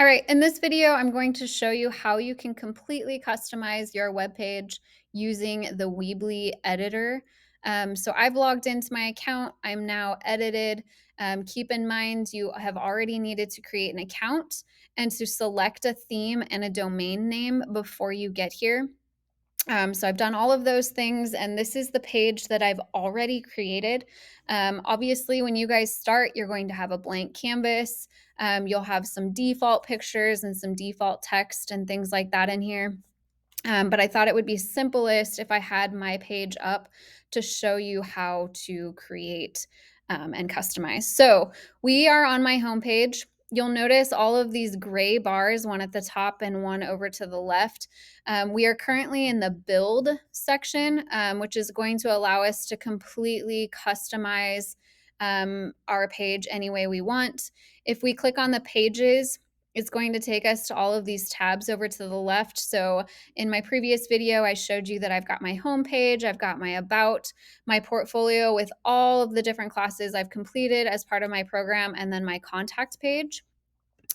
All right, in this video, I'm going to show you how you can completely customize your web page using the Weebly editor. So I've logged into my account. I'm now edited. Keep in mind, you have already needed to create an account and to select a theme and a domain name before you get here. So I've done all of those things, and this is the page that I've already created. Obviously, when you guys start, you're going to have a blank canvas. You'll have some default pictures and some default text and things like that in here. But I thought it would be simplest if I had my page up to show you how to create and customize. So we are on my homepage. You'll notice all of these gray bars, one at the top and one over to the left. We are currently in the build section, which is going to allow us to completely customize our page any way we want. If we click on the pages, it's going to take us to all of these tabs over to the left. So in my previous video, I showed you that I've got my home page, I've got my about, my portfolio with all of the different classes I've completed as part of my program, and then my contact page.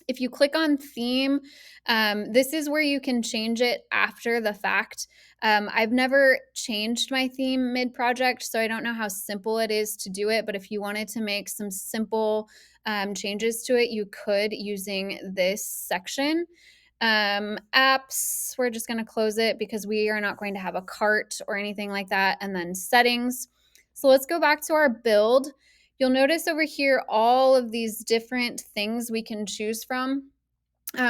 If you click on theme, this is where you can change it after the fact. I've never changed my theme mid-project, so I don't know how simple it is to do it, but if you wanted to make some simple changes to it, you could using this section. Apps, we're just going to close it because we are not going to have a cart or anything like that. And then settings. So let's go back to our build. You'll notice over here all of these different things we can choose from.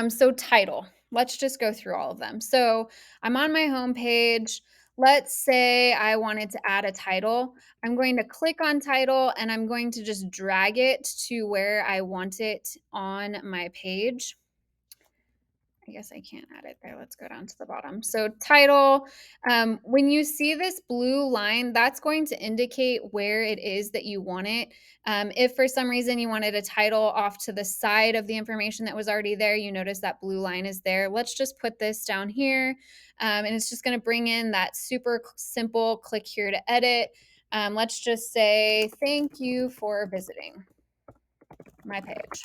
So title, let's just go through all of them. So I'm on my home page. Let's say I wanted to add a title. I'm going to click on title and I'm going to just drag it to where I want it on my page. I guess I can't add it there. Let's go down to the bottom. So title, when you see this blue line, that's going to indicate where it is that you want it. If for some reason you wanted a title off to the side of the information that was already there, you notice that blue line is there. Let's just put this down here. And it's just going to bring in that super simple click here to edit. Let's just say, thank you for visiting my page.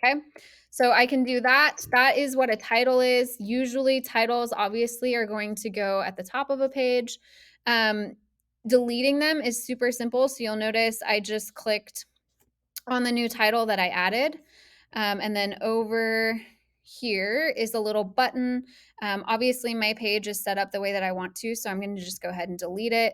Okay, so I can do that. That is what a title is. Usually titles obviously are going to go at the top of a page. Um, Deleting them is super simple. So you'll notice I just clicked on the new title that I added. And then over here is a little button. Obviously my page is set up the way that I want to, so I'm going to just go ahead and delete it.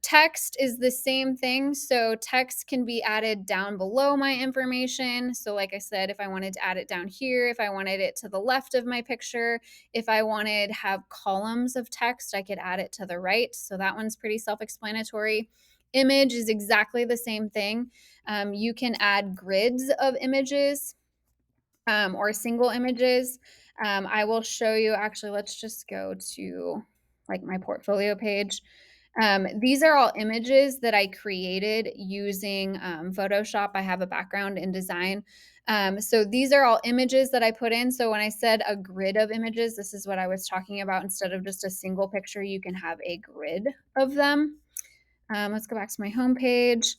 Text is the same thing. So text can be added down below my information. So like I said, if I wanted to add it down here, if I wanted it to the left of my picture, if I wanted to have columns of text, I could add it to the right. So that one's pretty self-explanatory. Image is exactly the same thing. You can add grids of images or single images. I will show you, actually, let's just go to like my portfolio page. These are all images that I created using Photoshop. I have a background in design. So these are all images that I put in. So when I said a grid of images, this is what I was talking about. Instead of just a single picture, you can have a grid of them. Let's go back to my homepage.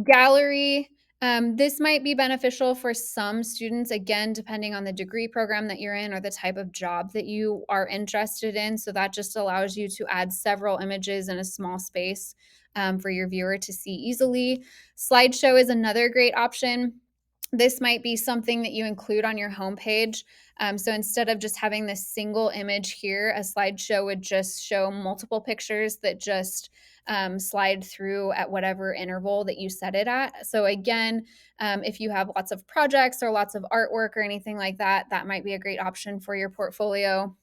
Gallery. This might be beneficial for some students, again, depending on the degree program that you're in or the type of job that you are interested in. So that just allows you to add several images in a small space for your viewer to see easily. Slideshow is another great option. This might be something that you include on your homepage. So instead of just having this single image here, a slideshow would just show multiple pictures that just slide through at whatever interval that you set it at. So again, if you have lots of projects or lots of artwork or anything like that, that might be a great option for your portfolio.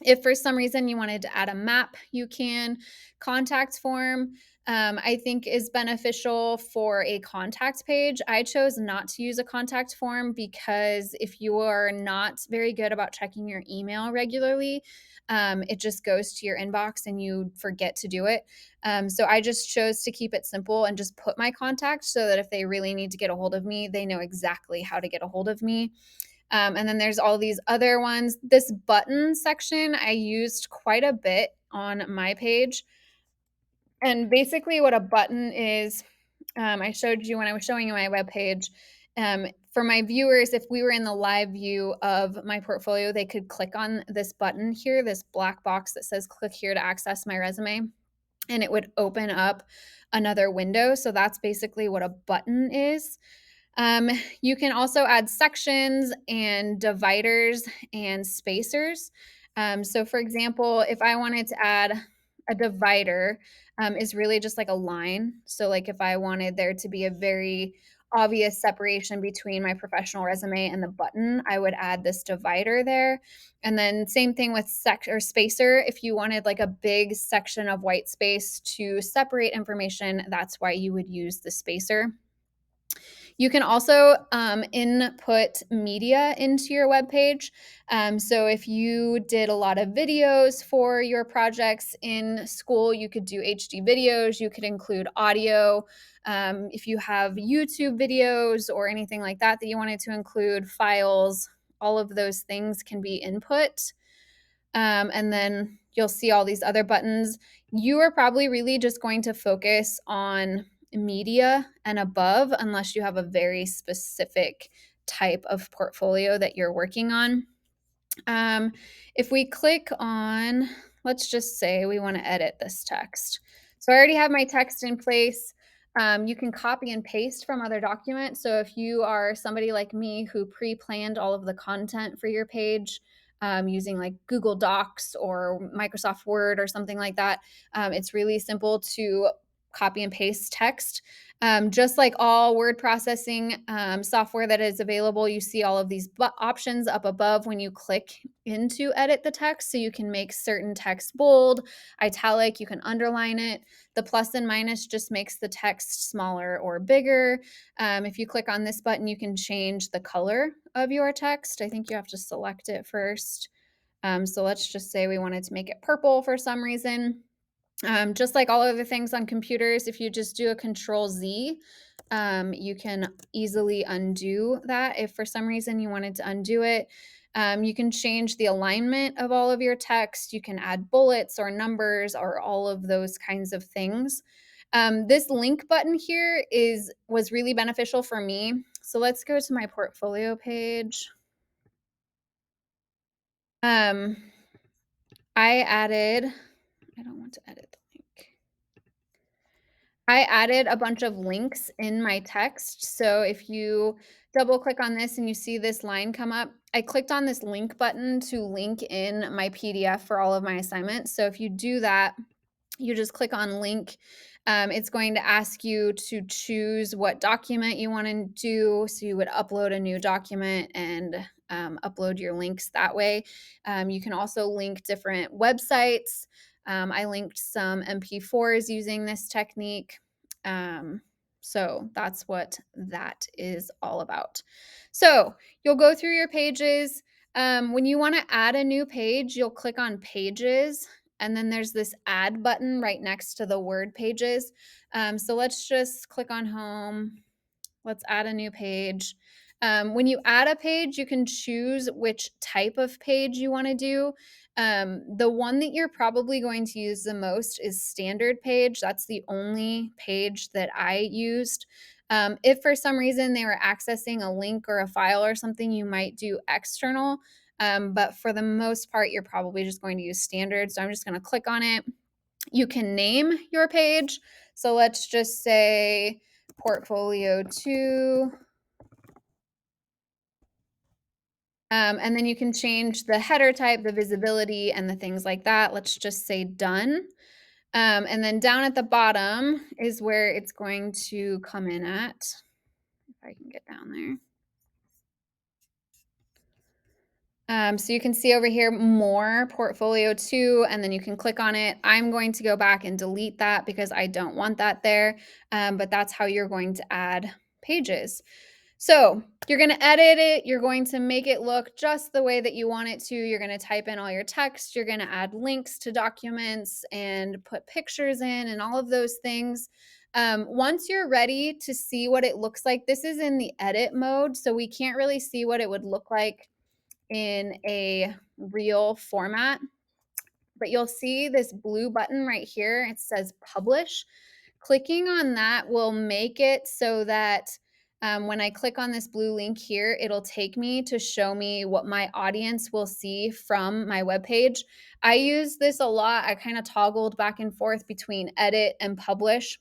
If for some reason you wanted to add a map, you can. Contact form, I think is beneficial for a contact page. I chose not to use a contact form because if you are not very good about checking your email regularly, it just goes to your inbox and you forget to do it. So I just chose to keep it simple and just put my contact so that if they really need to get a hold of me, they know exactly how to get a hold of me. And then there's all these other ones. This button section I used quite a bit on my page. And basically, what a button is, I showed you when I was showing you my web page. For my viewers, if we were in the live view of my portfolio, they could click on this button here, this black box that says click here to access my resume, and it would open up another window. So that's basically what a button is. Um, you can also add sections and dividers and spacers. So for example, if I wanted to add a divider, is really just like a line. So like if I wanted there to be a very obvious separation between my professional resume and the button, I would add this divider there. And then same thing with or spacer. If you wanted like a big section of white space to separate information, that's why you would use the spacer. You can also input media into your web page. So if you did a lot of videos for your projects in school, you could do HD videos, you could include audio. If you have YouTube videos or anything like that that you wanted to include, files, all of those things can be input. And then you'll see all these other buttons. You are probably really just going to focus on media and above, unless you have a very specific type of portfolio that you're working on. If we click on, let's just say we want to edit this text. So I already have my text in place. You can copy and paste from other documents. So if you are somebody like me who pre-planned all of the content for your page, using like Google Docs or Microsoft Word or something like that, it's really simple to copy and paste text. Just like all word processing software that is available, you see all of these options up above when you click into edit the text. So you can make certain text bold, italic, you can underline it. The plus and minus just makes the text smaller or bigger. If you click on this button, you can change the color of your text. I think you have to select it first. So let's just say we wanted to make it purple for some reason. Just like all other things on computers, if you just do a Control Z, you can easily undo that. If for some reason you wanted to undo it, you can change the alignment of all of your text. You can add bullets or numbers or all of those kinds of things. This link button here was really beneficial for me. So let's go to my portfolio page. Um, I don't want to edit the link. I added a bunch of links in my text. So if you double click on this and you see this line come up, I clicked on this link button to link in my PDF for all of my assignments. So if you do that, you just click on link. It's going to ask you to choose what document you want to do. So you would upload a new document and upload your links that way. You can also link different websites. I linked some MP4s using this technique. So that's what that is all about. So you'll go through your pages. When you want to add a new page, you'll click on pages, and then there's this add button right next to the word pages. So let's just click on home. Let's add a new page. When you add a page, you can choose which type of page you want to do. The one that you're probably going to use the most is standard page. That's the only page that I used. If for some reason they were accessing a link or a file or something, you might do external. But for the most part, you're probably just going to use standard. So I'm just going to click on it. You can name your page. So let's just say portfolio 2. And then you can change the header type, the visibility, and the things like that. Let's just say done. And then down at the bottom is where it's going to come in at. If I can get down there. So you can see over here more portfolio 2, and then you can click on it. I'm going to go back and delete that because I don't want that there, but that's how you're going to add pages. So you're going to edit it. You're going to make it look just the way that you want it to. You're going to type in all your text. You're going to add links to documents and put pictures in and all of those things. Once you're ready to see what it looks like, this is in the edit mode, so we can't really see what it would look like in a real format, but you'll see this blue button right here. It says publish. Clicking on that will make it so that When I click on this blue link here, it'll take me to show me what my audience will see from my webpage. I use this a lot. I kind of toggled back and forth between edit and publish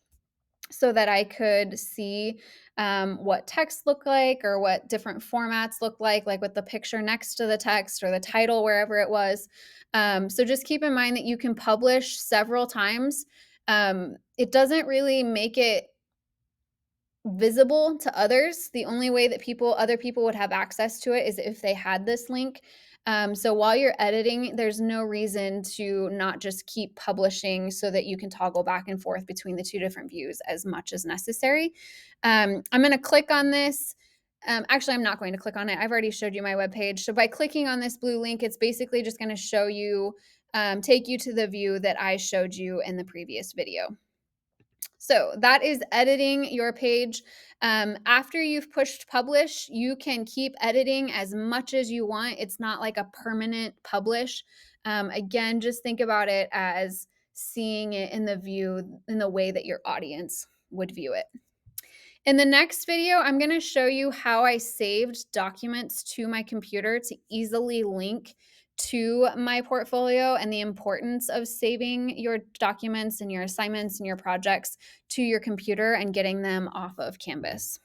so that I could see what text looked like or what different formats look like with the picture next to the text or the title wherever it was. So just keep in mind that you can publish several times. It doesn't really make it visible to others. The only way that other people would have access to it is if they had this link. So while you're editing, there's no reason to not just keep publishing so that you can toggle back and forth between the two different views as much as necessary. I'm going to click on this. Actually, I'm not going to click on it. I've already showed you my webpage. So by clicking on this blue link, it's basically just going to show you, take you to the view that I showed you in the previous video. So that is editing your page. After you've pushed publish, you can keep editing as much as you want. It's not like a permanent publish. Again, just think about it as seeing it in the view in the way that your audience would view it. In the next video, I'm going to show you how I saved documents to my computer to easily link to my portfolio and the importance of saving your documents and your assignments and your projects to your computer and getting them off of Canvas.